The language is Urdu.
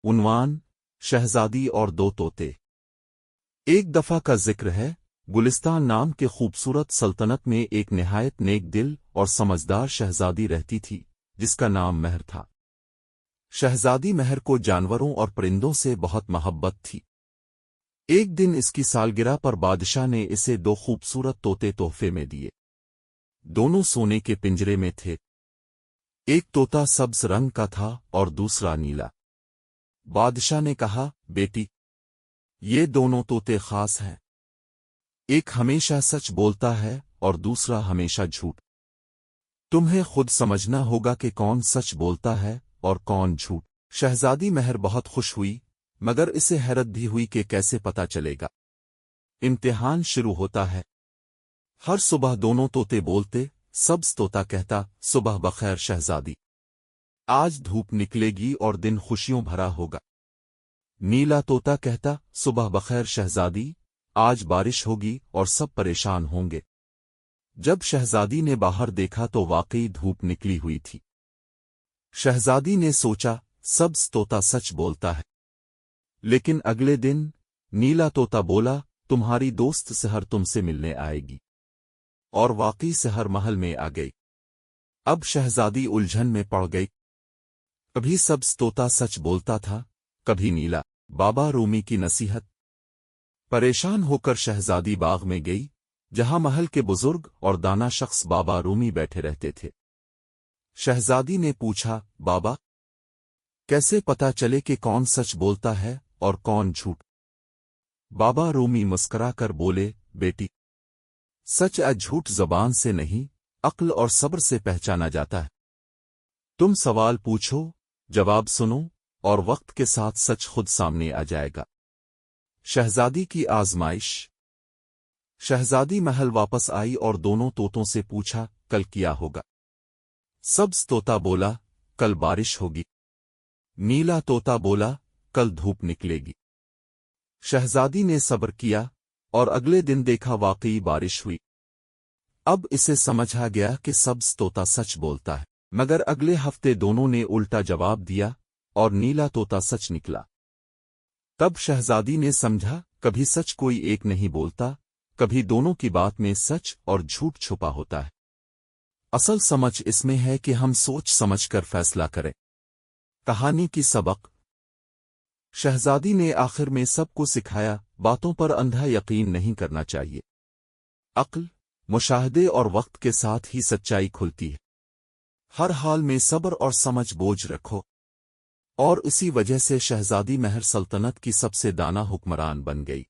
عنوان: شہزادی اور دو طوطے۔ ایک دفعہ کا ذکر ہے، گلستان نام کے خوبصورت سلطنت میں ایک نہایت نیک دل اور سمجھدار شہزادی رہتی تھی، جس کا نام مہر تھا۔ شہزادی مہر کو جانوروں اور پرندوں سے بہت محبت تھی۔ ایک دن اس کی سالگرہ پر بادشاہ نے اسے دو خوبصورت طوطے تحفے میں دیے۔ دونوں سونے کے پنجرے میں تھے۔ ایک طوطا سبز رنگ کا تھا اور دوسرا نیلا۔ بادشاہ نے کہا، بیٹی، یہ دونوں طوطے خاص ہیں۔ ایک ہمیشہ سچ بولتا ہے اور دوسرا ہمیشہ جھوٹ۔ تمہیں خود سمجھنا ہوگا کہ کون سچ بولتا ہے اور کون جھوٹ۔ شہزادی مہر بہت خوش ہوئی، مگر اسے حیرت بھی ہوئی کہ کیسے پتہ چلے گا۔ امتحان شروع ہوتا ہے۔ ہر صبح دونوں طوطے بولتے۔ سبز طوطا کہتا، صبح بخیر شہزادی، آج دھوپ نکلے گی اور دن خوشیوں بھرا ہوگا۔ نیلا طوطا کہتا، صبح بخیر شہزادی، آج بارش ہوگی اور سب پریشان ہوں گے۔ جب شہزادی نے باہر دیکھا تو واقعی دھوپ نکلی ہوئی تھی۔ شہزادی نے سوچا، سبز طوطا سچ بولتا ہے۔ لیکن اگلے دن نیلا طوطا بولا، تمہاری دوست سحر تم سے ملنے آئے گی۔ اور واقعی سحر محل میں آ گئی۔ اب شہزادی الجھن میں پڑ گئی۔ کبھی سبز طوطا سچ بولتا تھا، کبھی نیلا۔ بابا رومی کی نصیحت۔ پریشان ہو کر شہزادی باغ میں گئی، جہاں محل کے بزرگ اور دانا شخص بابا رومی بیٹھے رہتے تھے۔ شہزادی نے پوچھا، بابا، کیسے پتہ چلے کہ کون سچ بولتا ہے اور کون جھوٹ؟ بابا رومی مسکرا کر بولے، بیٹی، سچ یا جھوٹ زبان سے نہیں، عقل اور صبر سے پہچانا جاتا ہے۔ تم سوال پوچھو، جواب سنو، اور وقت کے ساتھ سچ خود سامنے آ جائے گا۔ شہزادی کی آزمائش۔ شہزادی محل واپس آئی اور دونوں طوطوں سے پوچھا، کل کیا ہوگا؟ سبز طوطا بولا، کل بارش ہوگی۔ نیلا طوطا بولا، کل دھوپ نکلے گی۔ شہزادی نے صبر کیا اور اگلے دن دیکھا واقعی بارش ہوئی۔ اب اسے سمجھا گیا کہ سبز طوطا سچ بولتا ہے، مگر اگلے ہفتے دونوں نے الٹا جواب دیا اور نیلا طوطا سچ نکلا۔ تب شہزادی نے سمجھا، کبھی سچ کوئی ایک نہیں بولتا، کبھی دونوں کی بات میں سچ اور جھوٹ چھپا ہوتا ہے۔ اصل سمجھ اس میں ہے کہ ہم سوچ سمجھ کر فیصلہ کریں۔ کہانی کی سبق۔ شہزادی نے آخر میں سب کو سکھایا، باتوں پر اندھا یقین نہیں کرنا چاہیے۔ عقل، مشاہدے اور وقت کے ساتھ ہی سچائی کھلتی ہے۔ ہر حال میں صبر اور سمجھ بوجھ رکھو۔ اور اسی وجہ سے شہزادی مہر سلطنت کی سب سے دانا حکمران بن گئی۔